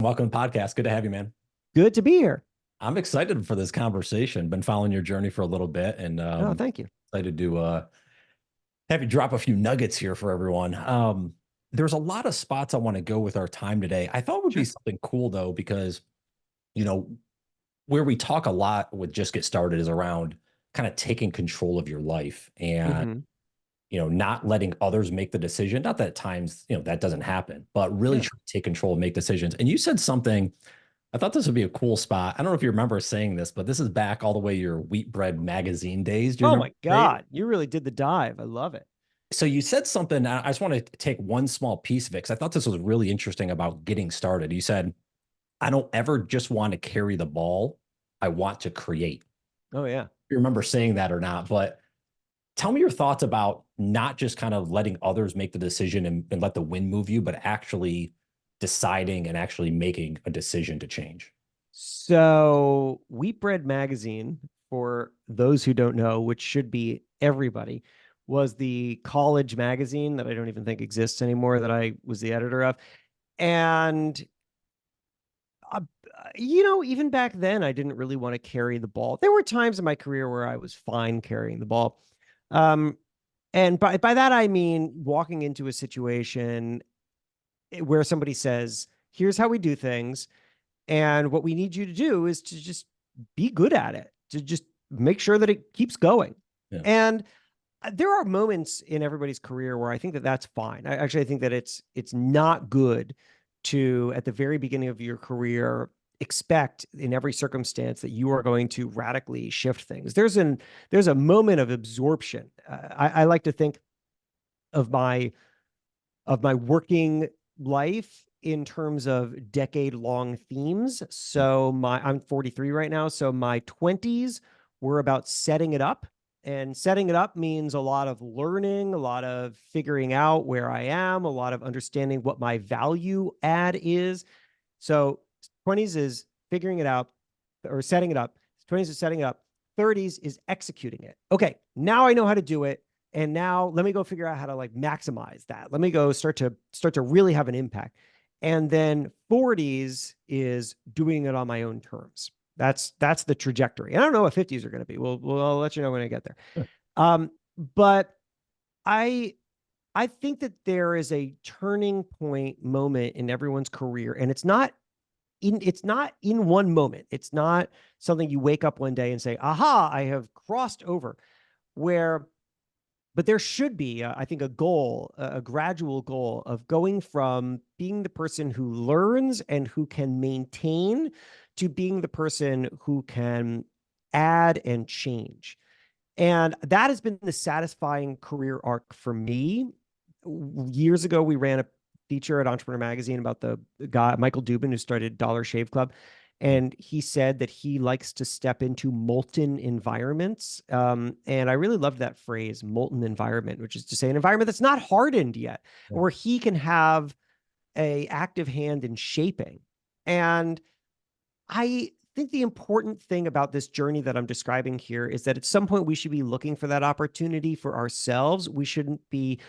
Welcome to the podcast. Good to have you, man. Good to be here. I'm excited for this conversation. Been following your journey for a little bit and Oh, thank you. excited to have you drop a few nuggets here for everyone. There's a lot of spots I want to go with our time today. I thought it would be Sure. something cool though, because you know, where we talk a lot with Just Get Started is around kind of taking control of your life and Hmm. not letting others make the decision. Not that at times, that doesn't happen, but really Yeah. trying to take control and make decisions. And you said something. I thought this would be a cool spot. I don't know if you remember saying this, but this is back all the way your Wheat Bread magazine days. Do you Oh remember my saying? God, you really did the dive. I love it. So you said something. I just want to take one small piece of it because I thought this was really interesting about getting started. You said, I don't ever just want to carry the ball. I want to create. Oh yeah. You remember saying that or not, but tell me your thoughts about not just kind of letting others make the decision and let the wind move you, but actually deciding and actually making a decision to change. So, Wheat Bread Magazine, for those who don't know, which should be everybody, was the college magazine that I don't even think exists anymore that I was the editor of. And uh, even back then, I didn't really want to carry the ball. There were times in my career where I was fine carrying the ball. Um, and by that I mean walking into a situation where somebody says, "Here's how we do things, and what we need you to do is to just be good at it, to just make sure that it keeps going." Yeah. And there are moments in everybody's career where I think that that's fine. I think that it's not good to at the very beginning of your career expect in every circumstance that you are going to radically shift things. There's a moment of absorption. I like to think of my working life in terms of decade long themes. So I'm 43 right now. So my 20s were about setting it up. And setting it up means a lot of learning, a lot of figuring out where I am, a lot of understanding what my value add is. So 20s is figuring it out or setting it up. 20s is setting it up. 30s is executing it. Okay, now I know how to do it. And now let me go figure out how to like maximize that. Let me go start to really have an impact. And then 40s is doing it on my own terms. That's the trajectory. And I don't know what 50s are going to be. I'll let you know when I get there. But I I think that there is a turning point moment in everyone's career, and it's not in one moment. It's not something you wake up one day and say, "Aha, I have crossed over." Where but there should be, I think, a goal, a gradual goal of going from being the person who learns and who can maintain to being the person who can add and change. And that has been the satisfying career arc for me. Years ago, we ran a feature at Entrepreneur Magazine about the guy, Michael Dubin, who started Dollar Shave Club. And he said that he likes to step into molten environments. And I really loved that phrase, molten environment, which is to say an environment that's not hardened yet, where he can have a active hand in shaping. And I think the important thing about this journey that I'm describing here is that at some point we should be looking for that opportunity for ourselves. We should be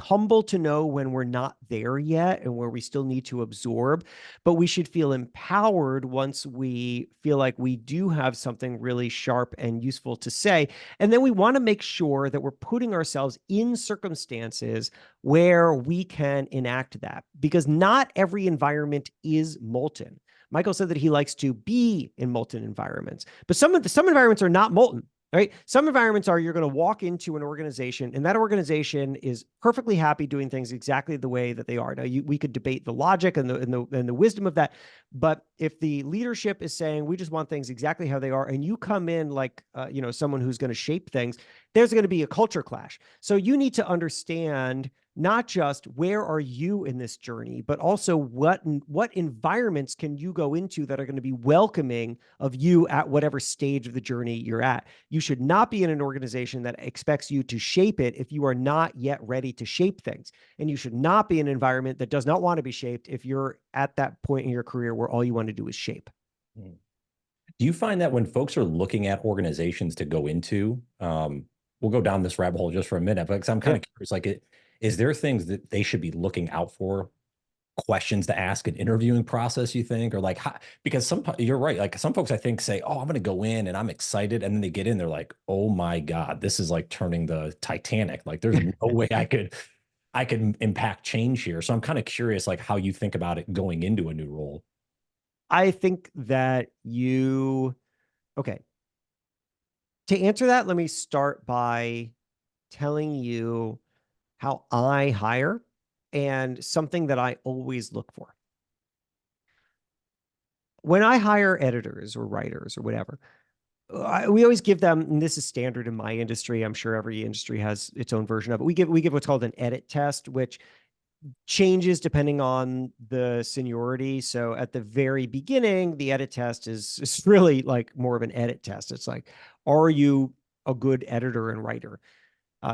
humble to know when we're not there yet and where we still need to absorb, but we should feel empowered once we feel like we do have something really sharp and useful to say. And then we want to make sure that we're putting ourselves in circumstances where we can enact that, because not every environment is molten. Michael said that he likes to be in molten environments, but some environments are not molten, right? Some environments are you're going to walk into an organization and that organization is perfectly happy doing things exactly the way that they are. Now, we could debate the logic and the wisdom of that, but if the leadership is saying we just want things exactly how they are, and you come in like someone who's going to shape things, there's going to be a culture clash. So you need to understand not just where are you in this journey, but also what environments can you go into that are going to be welcoming of you at whatever stage of the journey you're at. You should not be in an organization that expects you to shape it if you are not yet ready to shape things. And you should not be in an environment that does not want to be shaped if you're at that point in your career where all you want to do is shape. Do you find that when folks are looking at organizations to go into, we'll go down this rabbit hole just for a minute, but 'cause I'm kind Yeah. of curious, like, is there things that they should be looking out for questions to ask an interviewing process, you think? Or like, how, because you're right. Like some folks I think say, oh, I'm going to go in and I'm excited. And then they get in, they're like, oh my God, this is like turning the Titanic. Like there's no way I could impact change here. So I'm kind of curious, like how you think about it going into a new role. I think that okay. To answer that, let me start by telling you how I hire and something that I always look for. When I hire editors or writers or whatever, we always give them, and this is standard in my industry. I'm sure every industry has its own version of it. We give what's called an edit test, which changes depending on the seniority. So at the very beginning, the edit test is really like more of an edit test. It's like, are you a good editor and writer?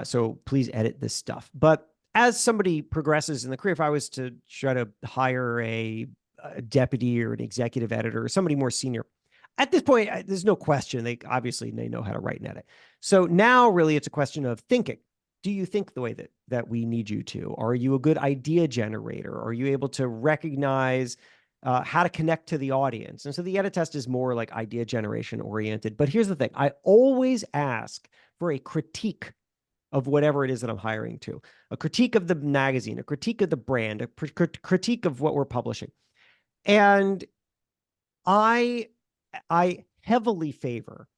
So please edit this stuff. But as somebody progresses in the career, if I was to try to hire a deputy or an executive editor or somebody more senior, at this point, there's no question. They know how to write and edit. So now really it's a question of thinking. Do you think the way that we need you to? Are you a good idea generator? Are you able to recognize how to connect to the audience? And so the edit test is more like idea generation oriented. But here's the thing. I always ask for a critique of whatever it is that I'm hiring to, a critique of the magazine, a critique of the brand, a critique of what we're publishing. And I heavily favor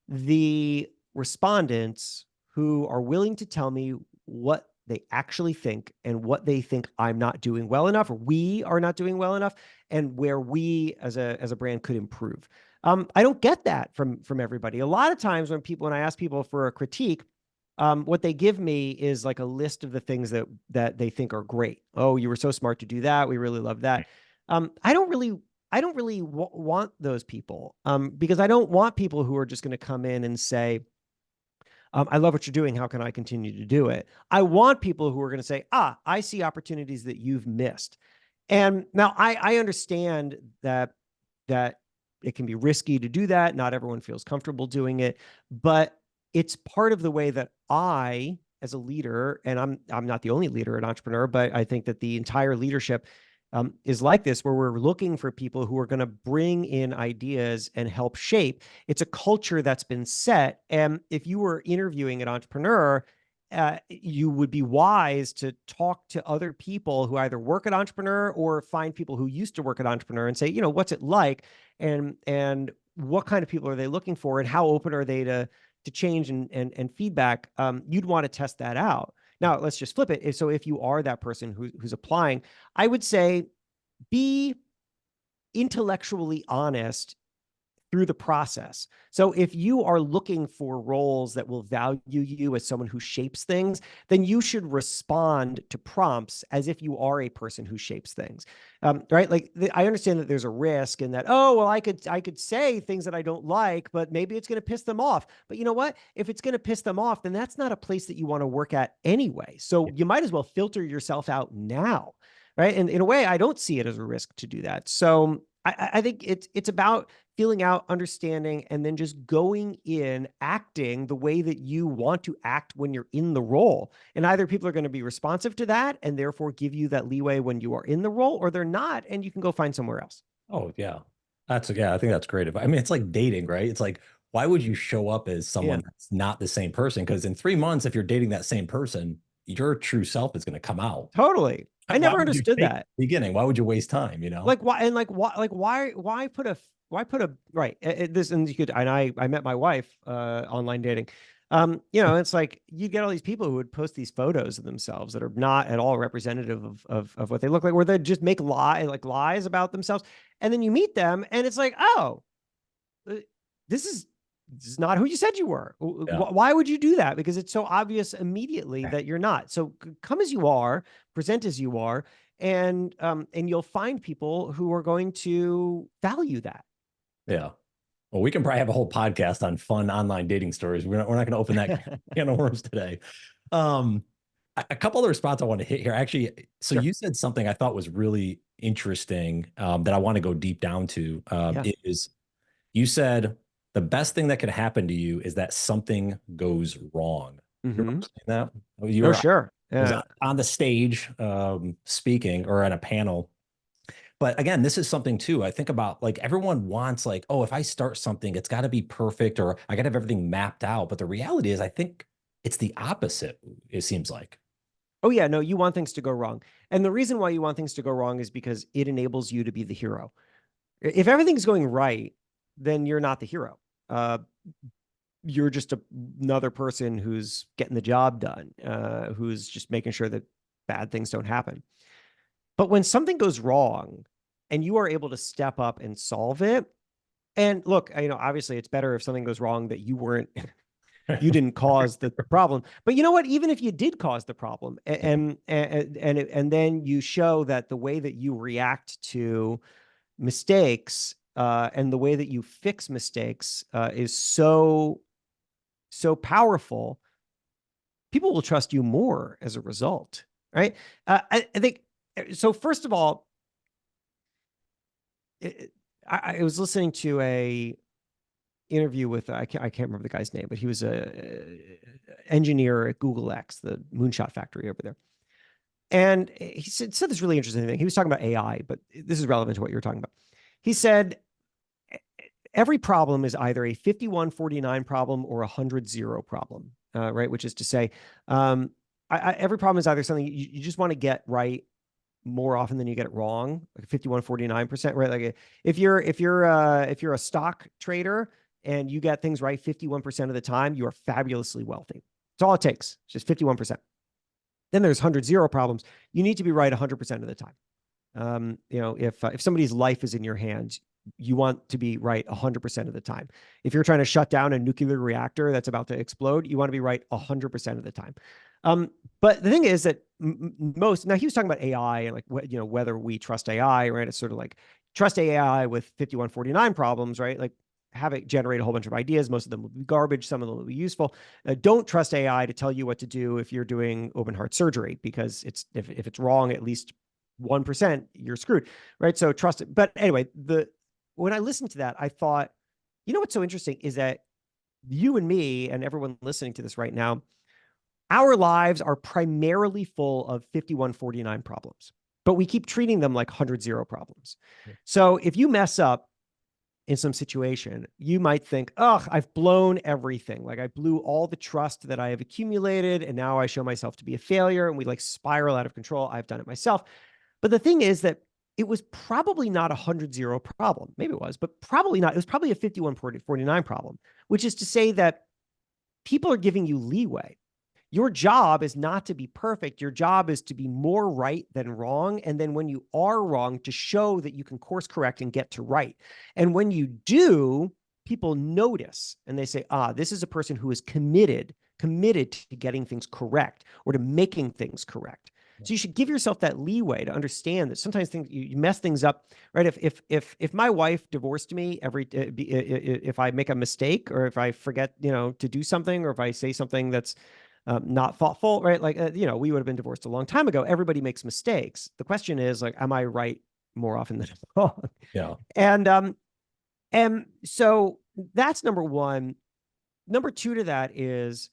the respondents who are willing to tell me what they actually think and what they think I'm not doing well enough, or we are not doing well enough, and where we as a brand could improve. I don't get that from everybody. A lot of times when I ask people for a critique, what they give me is like a list of the things that they think are great. Oh, you were so smart to do that. We really love that. I don't really want those people, because I don't want people who are just going to come in and say, I love what you're doing. How can I continue to do it? I want people who are going to say, I see opportunities that you've missed. And now I understand that it can be risky to do that. Not everyone feels comfortable doing it, but it's part of the way that I, as a leader, and I'm not the only leader and entrepreneur, but I think that the entire leadership is like this, where we're looking for people who are going to bring in ideas and help shape. It's a culture that's been set. And if you were interviewing an entrepreneur, you would be wise to talk to other people who either work at Entrepreneur or find people who used to work at Entrepreneur and say, what's it like, and what kind of people are they looking for, and how open are they to change and feedback. You'd want to test that out. Now, let's just flip it. So if you are that person who's applying, I would say be intellectually honest through the process. So if you are looking for roles that will value you as someone who shapes things, then you should respond to prompts as if you are a person who shapes things, right? Like I understand that there's a risk in that, oh, well, I could say things that I don't like, but maybe it's going to piss them off. But you know what? If it's going to piss them off, then that's not a place that you want to work at anyway. So you might as well filter yourself out now, right? And in a way, I don't see it as a risk to do that. So I think it's about feeling out, understanding, and then just going in, acting the way that you want to act when you're in the role. And either people are going to be responsive to that and therefore give you that leeway when you are in the role, or they're not, and you can go find somewhere else. Oh yeah. I think that's great. I mean, it's like dating, right? It's like, why would you show up as Yeah, someone that's not the same person? Because in 3 months, if you're dating that same person, your true self is going to come out. totally. I Why never would you understood fake that. the beginning? Why would you waste time, you know? Like why, and why put a right this, and you could, and I met my wife online dating. It's like you get all these people who would post these photos of themselves that are not at all representative of what they look like, where they just make lies about themselves, and then you meet them and it's like, oh, uh, this is not who you said you were. Yeah. Why would you do that? Because it's so obvious immediately that you're not. So come as you are, present as you are, and you'll find people who are going to value that. Yeah. Well, we can probably have a whole podcast on fun online dating stories. We're not going to open that can of worms today. Um, a couple other spots I want to hit here. Actually, so Sure. you said something I thought was really interesting, that I want to go deep down to. Yeah. Is you said the best thing that could happen to you is that something goes wrong. You remember Mm-hmm. saying that? You Oh, were sure. was on the stage speaking or at a panel. But again, this is something too. I think about like everyone wants like, oh, if I start something, it's got to be perfect or I got to have everything mapped out. But the reality is, I think it's the opposite, it seems like. Oh yeah, no, you want things to go wrong. And the reason why you want things to go wrong is because it enables you to be the hero. If everything's going right, then you're not the hero. You're just another person who's getting the job done, who's just making sure that bad things don't happen. But when something goes wrong and you are able to step up and solve it, and look, obviously it's better if something goes wrong that you didn't cause the problem. But you know what? Even if you did cause the problem, and then you show that the way that you react to mistakes and the way that you fix mistakes is so powerful, people will trust you more as a result, right? I think so. First of all, I was listening to a interview with I can't remember the guy's name, but he was a engineer at Google X, the moonshot factory over there. And he said this really interesting thing. He was talking about AI, but this is relevant to what you're talking about. He said every problem is either a 51-49 problem or a 100-0 problem, right? Which is to say, every problem is either something you just want to get right more often than you get it wrong, like 51-49%, right? Like if you're a stock trader and you get things right 51% of the time, you are fabulously wealthy. It's all it takes, it's just 51%. Then there's 100-0 problems. You need to be right 100% of the time. If somebody's life is in your hands, you want to be right 100% of the time. If you're trying to shut down a nuclear reactor that's about to explode, you want to be right 100% of the time. But the thing is that now he was talking about AI and like, whether we trust AI, right? It's sort of like trust AI with 51-49 problems, right? Like have it generate a whole bunch of ideas. Most of them will be garbage. Some of them will be useful. Don't trust AI to tell you what to do if you're doing open heart surgery, because if it's wrong, at least 1%, you're screwed, right? So trust it. But anyway, when I listened to that, I thought, what's so interesting is that you and me and everyone listening to this right now, our lives are primarily full of 51-49 problems, but we keep treating them like 100-0 problems. Yeah. So if you mess up in some situation, you might think, oh, I've blown everything. Like I blew all the trust that I have accumulated, and now I show myself to be a failure, and we like spiral out of control. I've done it myself. But the thing is that it was probably not a 100-0 problem. Maybe it was, but probably not. It was probably a 51-49 problem, which is to say that people are giving you leeway. Your job is not to be perfect. Your job is to be more right than wrong. And then when you are wrong, to show that you can course correct and get to right. And when you do, people notice and they say, this is a person who is committed to getting things correct or to making things correct. So you should give yourself that leeway to understand that sometimes things you mess things up, right? If my wife divorced me if I make a mistake or if I forget, to do something, or if I say something that's not thoughtful, right? Like, we would have been divorced a long time ago. Everybody makes mistakes. The question is like, am I right more often than wrong? Yeah. And so that's number one. Number two to that is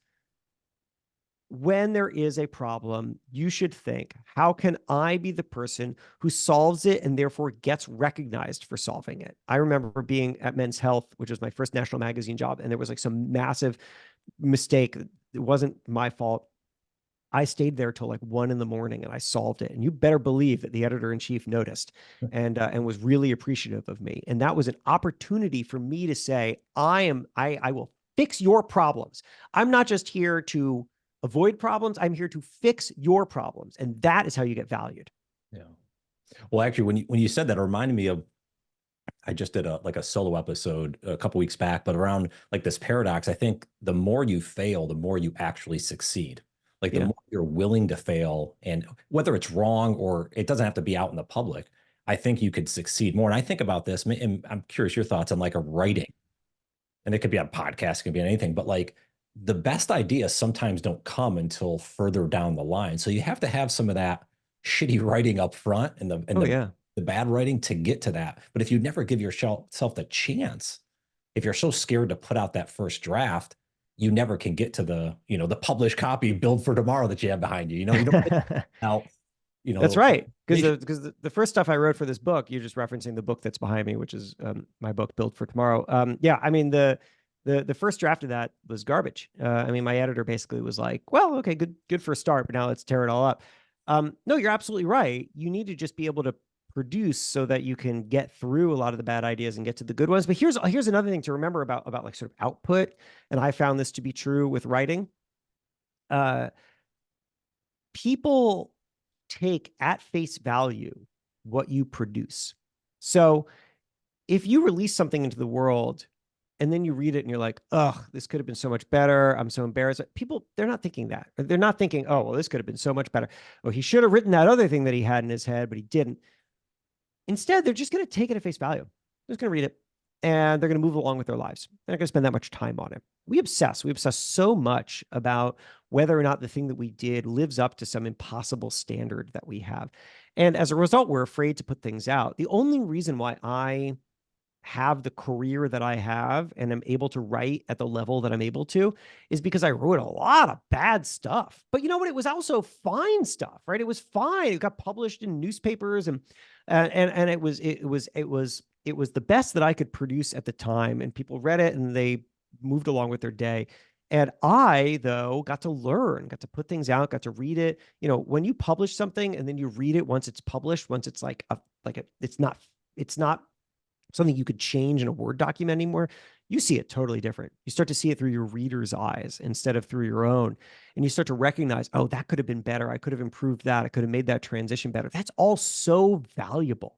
when there is a problem, you should think, how can I be the person who solves it and therefore gets recognized for solving it? I remember being at Men's Health, which was my first national magazine job, and there was like some massive mistake. It wasn't my fault. I stayed there till like 1 a.m. and I solved it. And you better believe that the editor-in-chief noticed and was really appreciative of me. And that was an opportunity for me to say, I will fix your problems. I'm not just here to avoid problems. I'm here to fix your problems. And that is how you get valued. Yeah. Well, actually, when you said that, it reminded me of, I just did a solo episode a couple weeks back, but around like this paradox. I think the more you fail, the more you actually succeed. Like the more you're willing to fail, and whether it's wrong or it doesn't have to be out in the public, I think you could succeed more. And I think about this, and I'm curious your thoughts on like a writing, and it could be on podcast, it could be on anything, but like the best ideas sometimes don't come until further down the line. So you have to have some of that shitty writing up front and the bad writing to get to that. But if you never give yourself the chance, if you're so scared to put out that first draft, you never can get to the, the published copy build for tomorrow that you have behind you. You don't get out, That's right. Because the the first stuff I wrote for this book, you're just referencing the book that's behind me, which is my book Built for Tomorrow. Yeah, I mean the first draft of that was garbage. I mean, my editor basically was like, "Well, okay, good for a start, but now let's tear it all up." No, you're absolutely right. You need to just be able to produce so that you can get through a lot of the bad ideas and get to the good ones. But here's another thing to remember about like sort of output, and I found this to be true with writing. Uh, People take at face value what you produce. So if you release something into the world and then you read it and you're like, "Ugh, this could have been so much better. I'm so embarrassed." People, they're not thinking that. They're not thinking, "Oh, well, this could have been so much better. Oh, he should have written that other thing that he had in his head, but he didn't." Instead, they're just going to take it at face value. They're just going to read it and they're going to move along with their lives. They're not going to spend that much time on it. We obsess. We obsess so much about whether or not the thing that we did lives up to some impossible standard that we have. And as a result, we're afraid to put things out. The only reason why I have the career that I have and am able to write at the level that I'm able to is because I wrote a lot of bad stuff. But you know what? It was also fine stuff, right? It was fine. It got published in newspapers and it was the best that I could produce at the time. And people read it and they moved along with their day. And I, though, got to learn, got to put things out, got to read it. You know, when you publish something and then you read it once it's published, once it's it's not something you could change in a Word document anymore, you see it totally different. You start to see it through your reader's eyes instead of through your own. And you start to recognize, oh, that could have been better. I could have improved that. I could have made that transition better. That's all so valuable.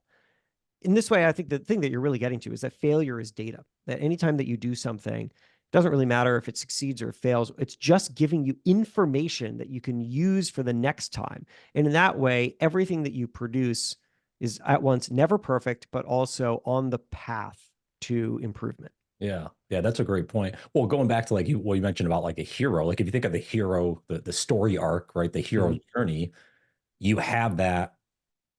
In this way, I think the thing that you're really getting to is that failure is data. That anytime that you do something, it doesn't really matter if it succeeds or fails. It's just giving you information that you can use for the next time. And in that way, everything that you produce is at once never perfect, but also on the path to improvement. Yeah. Yeah, that's a great point. Well, going back to like what you mentioned about like a hero, like if you think of the hero, the story arc, right? The hero's journey, you have that,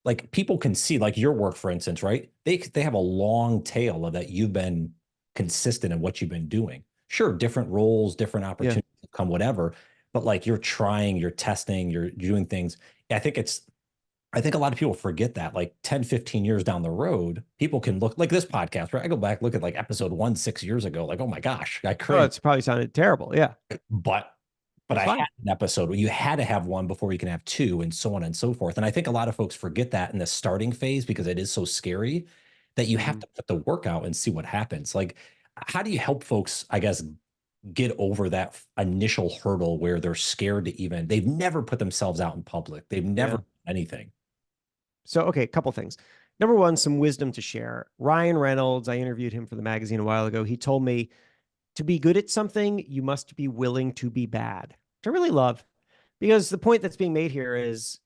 like people can see like your work, for instance, right? They have a long tail of that you've been consistent in what you've been doing. Sure, different roles, different Yeah. opportunities come, whatever, but like you're trying, you're testing, you're doing things. I think a lot of people forget that like 10, 15 years down the road, people can look like this podcast, right? I go back, look at like episode 1 6 years ago, like, oh my gosh, I Oh, cringed. it's probably sounded terrible. Yeah. But That's I had fine. an episode where you had to have one before you can have two, and so on and so forth. And I think a lot of folks forget that in the starting phase because it is so scary that you have Mhm. to put the work out and see what happens. Like, how do you help folks, I guess, get over that initial hurdle where they're scared to even, they've never put themselves out in public, they've never Yeah. done anything. So, okay, a couple things. Number one, some wisdom to share. Ryan Reynolds, I interviewed him for the magazine a while ago. He told me to be good at something, you must be willing to be bad, which I really love. Because the point that's being made here is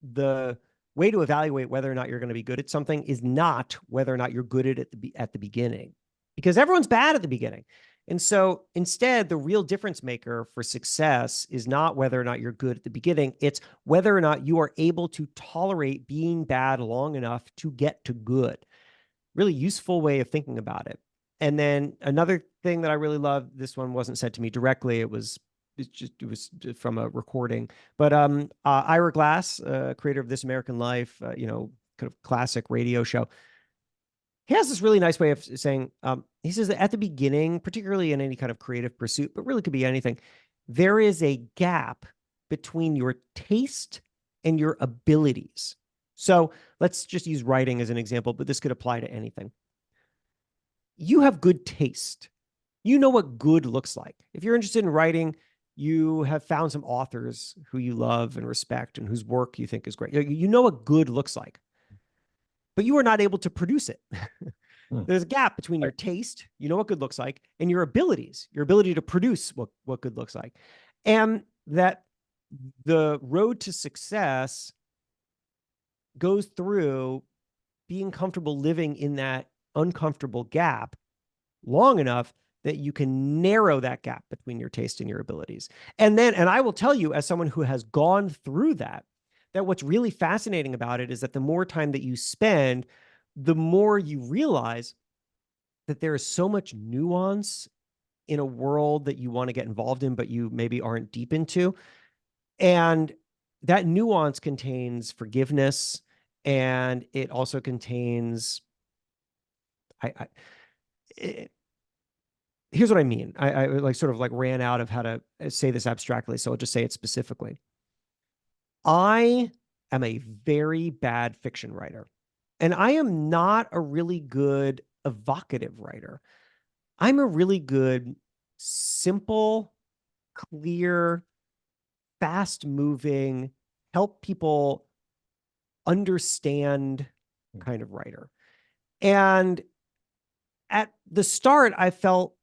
the way to evaluate whether or not you're going to be good at something is not whether or not you're good at the beginning, because everyone's bad at the beginning. And so instead, the real difference maker for success is not whether or not you're good at the beginning. It's whether or not you are able to tolerate being bad long enough to get to good. Really useful way of thinking about it. And then another thing that I really love, this one wasn't said to me directly. It was from a recording, but Ira Glass, creator of This American Life, kind of classic radio show, he has this really nice way of saying, he says that at the beginning, particularly in any kind of creative pursuit, but really could be anything, there is a gap between your taste and your abilities. So let's just use writing as an example, but this could apply to anything. You have good taste. You know what good looks like. If you're interested in writing, you have found some authors who you love and respect and whose work you think is great. You know what good looks like, but you are not able to produce it. Hmm. There's a gap between your taste, you know what good looks like, and your abilities, your ability to produce what good looks like. And that the road to success goes through being comfortable living in that uncomfortable gap long enough that you can narrow that gap between your taste and your abilities. And I will tell you, as someone who has gone through that, that what's really fascinating about it is that the more time that you spend, the more you realize that there is so much nuance in a world that you want to get involved in, but you maybe aren't deep into. And that nuance contains forgiveness, and it also contains, I it, here's what I mean. I like sort of like ran out of how to say this abstractly, so I'll just say it specifically. I am a very bad fiction writer, and I am not a really good evocative writer. I'm a really good, simple, clear, fast moving, help people understand kind of writer. And at the start, I felt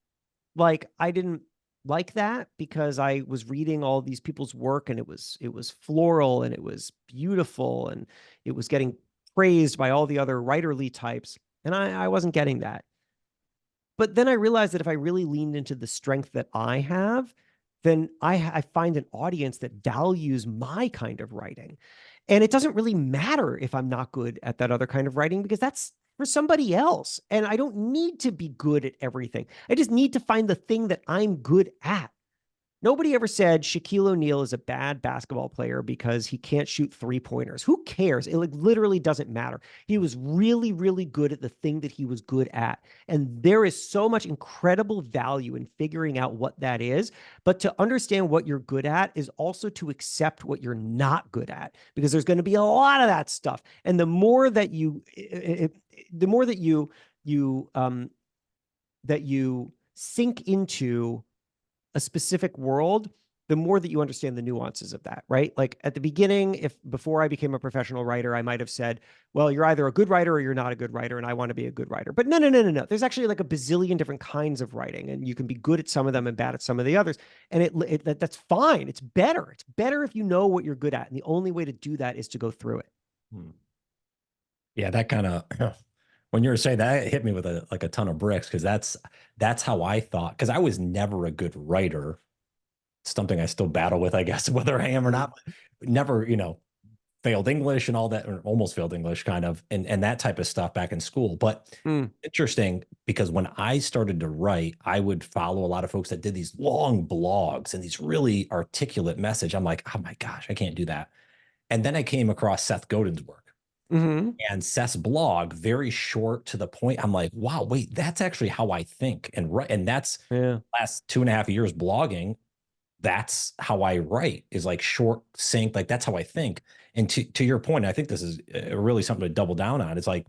like I didn't like that because I was reading all these people's work, and it was floral, and it was beautiful, and it was getting praised by all the other writerly types. And I wasn't getting that. But then I realized that if I really leaned into the strength that I have, then I find an audience that values my kind of writing. And it doesn't really matter if I'm not good at that other kind of writing, because that's for somebody else. And I don't need to be good at everything. I just need to find the thing that I'm good at. Nobody ever said Shaquille O'Neal is a bad basketball player because he can't shoot 3-pointers. Who cares? It like literally doesn't matter. He was really, really good at the thing that he was good at. And there is so much incredible value in figuring out what that is. But to understand what you're good at is also to accept what you're not good at, because there's going to be a lot of that stuff. And the more that you sink into a specific world, the more that you understand the nuances of that, right? Like at the beginning, if before I became a professional writer, I might have said, well, you're either a good writer or you're not a good writer, and I want to be a good writer. But no. There's actually like a bazillion different kinds of writing, and you can be good at some of them and bad at some of the others. And that's fine. It's better. It's better if you know what you're good at. And the only way to do that is to go through it. Yeah, that kind of when you were saying that, it hit me with a ton of bricks, because that's how I thought, because I was never a good writer. It's something I still battle with, I guess, whether I am or not. Never, failed English and all that, or almost failed English kind of, and that type of stuff back in school. But interesting, because when I started to write, I would follow a lot of folks that did these long blogs and these really articulate message. I'm like, oh my gosh, I can't do that. And then I came across Seth Godin's work, Mm-hmm. and Seth's blog, very short to the point. I'm like, wow, wait, that's actually how I think and write. And that's Yeah. last 2.5 years blogging. That's how I write, is like short, sync. Like that's how I think. And to your point, I think this is really something to double down on. It's like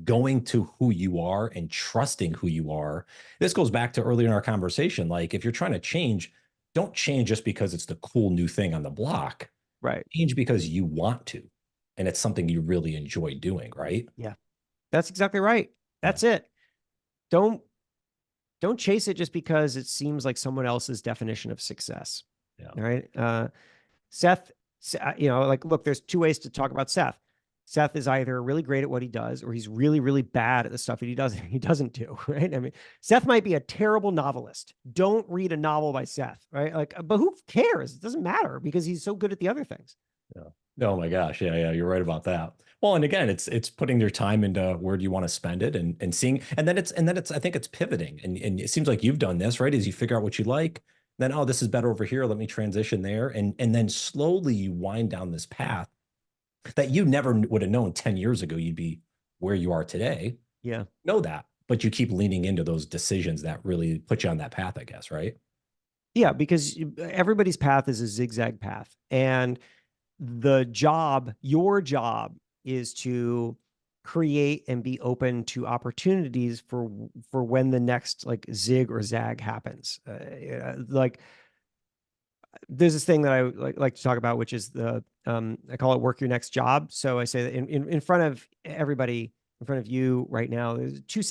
going to who you are and trusting who you are. This goes back to earlier in our conversation. Like if you're trying to change, don't change just because it's the cool new thing on the block. Right. Change because you want to, and it's something you really enjoy doing, right? Yeah. That's exactly right. Yeah. That's it. Don't chase it just because it seems like someone else's definition of success. Yeah. All right. Seth, like, look, there's two ways to talk about Seth. Seth is either really great at what he does, or he's really, really bad at the stuff that he doesn't do. Right. I mean, Seth might be a terrible novelist. Don't read a novel by Seth. Right. Like, but who cares? It doesn't matter, because he's so good at the other things. Yeah. Oh my gosh. Yeah, you're right about that. Well, and again, it's putting their time into where do you want to spend it, and seeing, and then it's I think it's pivoting. And it seems like you've done this, right? As you figure out what you like, then oh, this is better over here. Let me transition there. And then slowly you wind down this path that you never would have known 10 years ago you'd be where you are today. Yeah. Know that. But you keep leaning into those decisions that really put you on that path, I guess, right? Yeah, because everybody's path is a zigzag path. And your job is to create and be open to opportunities for when the next like zig or zag happens. Like there's this thing that I like to talk about, which is I call it work your next job. So I say that in front of everybody, in front of you right now, there's the two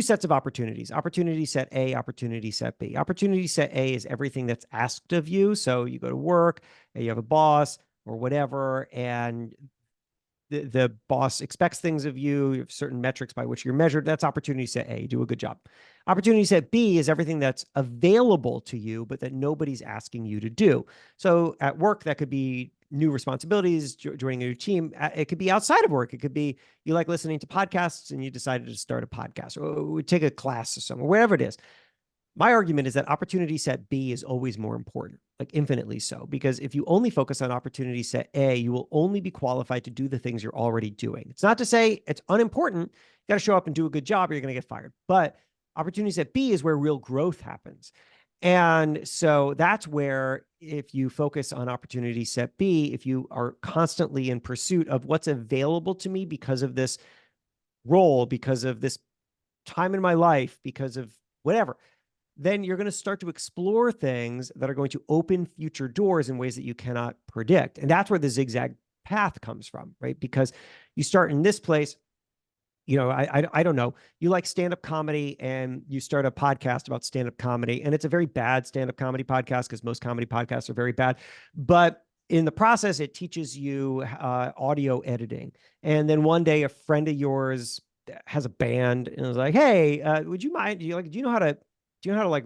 sets of opportunities: opportunity set A, opportunity set B. Opportunity set A is everything that's asked of you. So you go to work and you have a boss or whatever, and the boss expects things of you. You have certain metrics by which you're measured. That's opportunity set A. You do a good job. Opportunity set B is everything that's available to you, but that nobody's asking you to do. So at work, that could be new responsibilities, joining a new team. It could be outside of work. It could be you like listening to podcasts and you decided to start a podcast, or take a class or something, wherever it is. My argument is that opportunity set B is always more important, like infinitely so, because if you only focus on opportunity set A, you will only be qualified to do the things you're already doing. It's not to say it's unimportant. You got to show up and do a good job or you're going to get fired. But opportunity set B is where real growth happens. And so that's where, if you focus on opportunity set B, if you are constantly in pursuit of what's available to me because of this role, because of this time in my life, because of whatever, then you're going to start to explore things that are going to open future doors in ways that you cannot predict. And that's where the zigzag path comes from, right? Because you start in this place, I don't know. You like stand-up comedy and you start a podcast about stand-up comedy, and it's a very bad stand-up comedy podcast because most comedy podcasts are very bad. But in the process, it teaches you audio editing. And then one day a friend of yours has a band and was like, "Hey, would you mind? Do you know how to like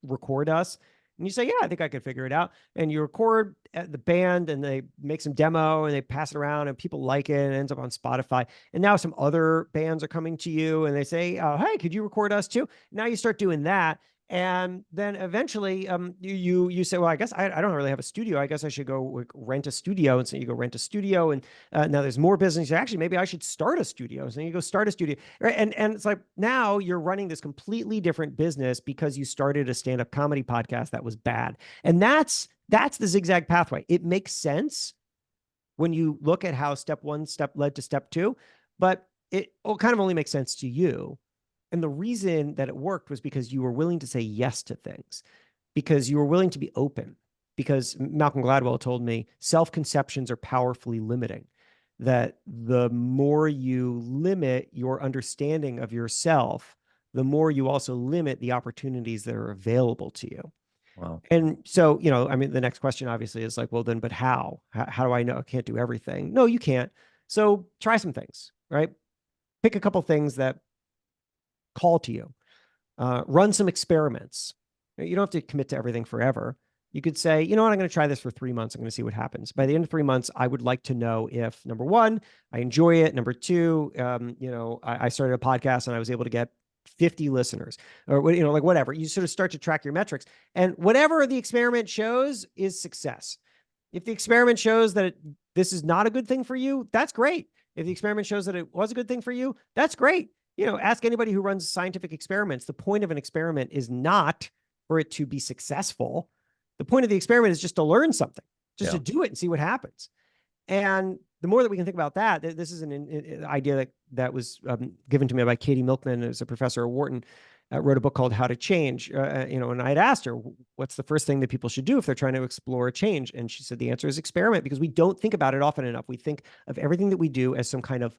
record us?" And you say, "Yeah, I think I could figure it out." And you record at the band and they make some demo and they pass it around and people like it and it ends up on Spotify. And now some other bands are coming to you and they say, "Hey, could you record us too?" Now you start doing that. And then eventually you say, "Well, I guess I don't really have a studio. I guess I should go rent a studio." And so you go rent a studio, and now there's more business. Actually, maybe I should start a studio. So you go start a studio. Right? And it's like now you're running this completely different business because you started a stand-up comedy podcast that was bad. And that's the zigzag pathway. It makes sense when you look at how step one step led to step two, but it kind of only makes sense to you. And the reason that it worked was because you were willing to say yes to things, because you were willing to be open. Because Malcolm Gladwell told me self-conceptions are powerfully limiting, that the more you limit your understanding of yourself, the more you also limit the opportunities that are available to you. Wow. And so, I mean, the next question obviously is like, well, then, but how? How do I know I can't do everything? No, you can't. So try some things, right? Pick a couple things that call to you. Run some experiments. You don't have to commit to everything forever. You could say, "You know what, I'm going to try this for 3 months. I'm going to see what happens. By the end of 3 months, I would like to know if, number one, I enjoy it. Number two, I started a podcast and I was able to get 50 listeners, or, like whatever." You sort of start to track your metrics, and whatever the experiment shows is success. If the experiment shows that this is not a good thing for you, that's great. If the experiment shows that it was a good thing for you, that's great. Ask anybody who runs scientific experiments. The point of an experiment is not for it to be successful. The point of the experiment is just to learn something, just to do it and see what happens. And the more that we can think about that, this is an idea that was given to me by Katie Milkman, who's a professor at Wharton, wrote a book called How to Change. And I had asked her, what's the first thing that people should do if they're trying to explore a change? And she said the answer is experiment, because we don't think about it often enough. We think of everything that we do as some kind of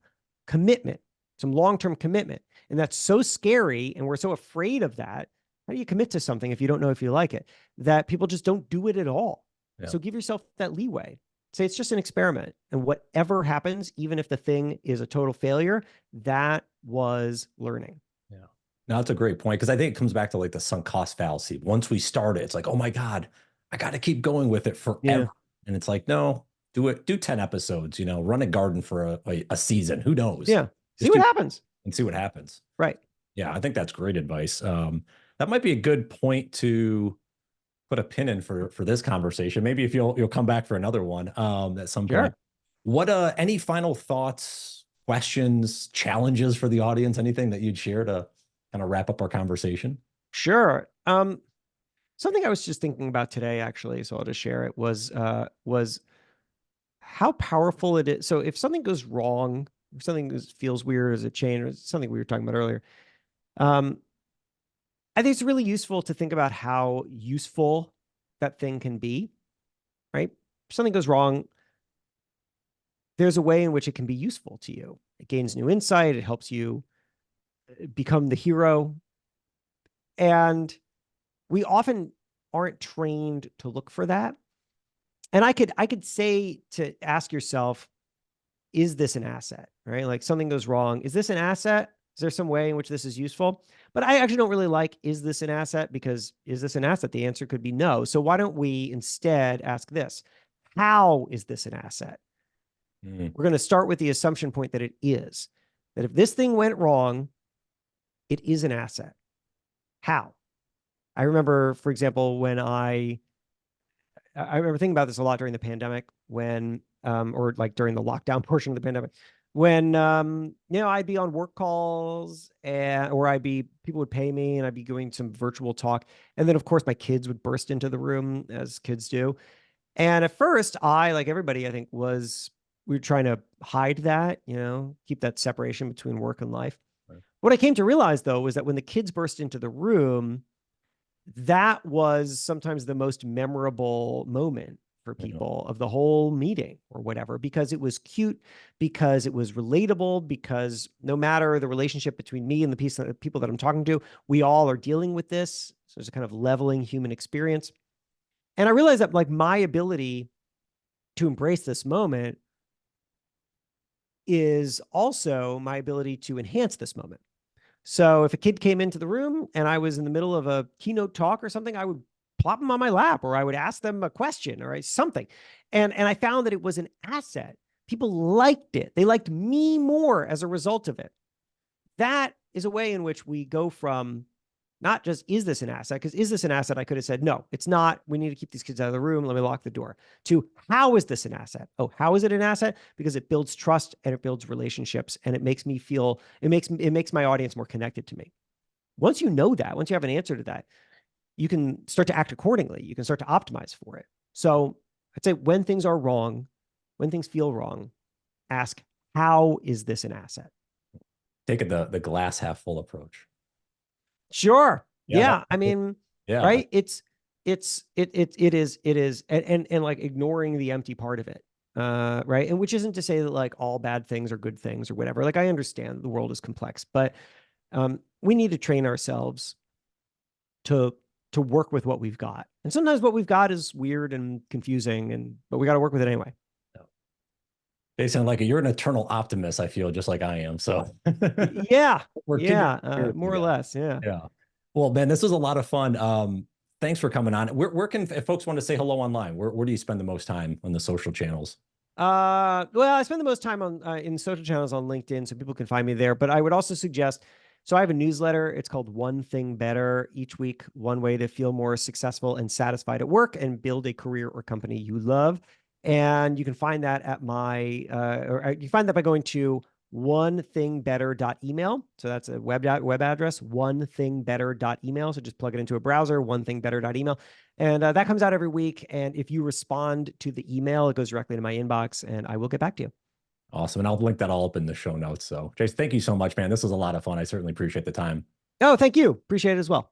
commitment, some long-term commitment. And that's so scary. And we're so afraid of that. How do you commit to something if you don't know if you like it? That people just don't do it at all. Yeah. So give yourself that leeway. Say it's just an experiment, and whatever happens, even if the thing is a total failure, that was learning. Yeah. No, that's a great point, because I think it comes back to like the sunk cost fallacy. Once we start it, it's like, oh my God, I got to keep going with it forever. Yeah. And it's like, no, do 10 episodes, run a garden for a season. Who knows? Yeah. See what happens. And see what happens. Right. Yeah. I think that's great advice. That might be a good point to put a pin in for this conversation. Maybe if you'll come back for another one at some point. What any final thoughts, questions, challenges for the audience? Anything that you'd share to kind of wrap up our conversation? Sure. Something I was just thinking about today, actually, so I'll just share it, was how powerful it is. So if something goes wrong, if something feels weird as a change, or something we were talking about earlier, I think it's really useful to think about how useful that thing can be, right? If something goes wrong, there's a way in which it can be useful to you. It gains new insight. It helps you become the hero. And we often aren't trained to look for that. And I could say to ask yourself, is this an asset, right? Like something goes wrong. Is this an asset? Is there some way in which this is useful? But I actually don't really like, is this an asset? Because is this an asset? The answer could be no. So why don't we instead ask this? How is this an asset? We're going to start with the assumption point that it is. That if this thing went wrong, it is an asset. How? I remember, for example, when I remember thinking about this a lot during the pandemic when, or like during the lockdown portion of the pandemic, when, I'd be on work calls or people would pay me and I'd be doing some virtual talk. And then, of course, my kids would burst into the room as kids do. And at first, like everybody, I think, we were trying to hide that, keep that separation between work and life. Right. What I came to realize, though, was that when the kids burst into the room, that was sometimes the most memorable moment for You know, people of the whole meeting or whatever, because it was cute, because it was relatable, because no matter the relationship between me and the people that I'm talking to, we all are dealing with this. So it's a kind of leveling human experience. And I realized that like my ability to embrace this moment is also my ability to enhance this moment. So if a kid came into the room and I was in the middle of a keynote talk or something, I would plop them on my lap, or I would ask them a question or something. And I found that it was an asset. People liked it. They liked me more as a result of it. That is a way in which we go from not just, is this an asset? Because is this an asset? I could have said, no, it's not. We need to keep these kids out of the room. Let me lock the door. To, how is this an asset? Oh, how is it an asset? Because it builds trust and it builds relationships, and it makes me feel, it makes my audience more connected to me. Once you know that, once you have an answer to that, you can start to act accordingly. You can start to optimize for it. So I'd say when things are wrong, when things feel wrong, ask, how is this an asset? take it the glass half full approach. Sure. Yeah, Yeah. I mean, yeah, right. It is, and like ignoring the empty part of it. Right. And which isn't to say that like all bad things are good things or whatever. Like I understand the world is complex, but we need to train ourselves to work with what we've got. And sometimes what we've got is weird and confusing, but we got to work with it anyway. they sound like you're an eternal optimist. I feel just like I am. So Yeah. we're kindred Yeah. spirits More or together. less. Yeah. Yeah. Well, Ben, this was a lot of fun. Thanks for coming on. Where can, if folks want to say hello online, where do you spend the most time on the social channels? Well, I spend the most time on in social channels on LinkedIn, so people can find me there. But I would also suggest, so I have a newsletter. It's called One Thing Better. Each week, one way to feel more successful and satisfied at work and build a career or company you love. And you can find that at you find that by going to onethingbetter.email. So that's a web address, onethingbetter.email. So just plug it into a browser, onethingbetter.email. And that comes out every week. And if you respond to the email, it goes directly to my inbox and I will get back to you. Awesome. And I'll link that all up in the show notes. So, Jace, thank you so much, man. This was a lot of fun. I certainly appreciate the time. Oh, thank you. Appreciate it as well.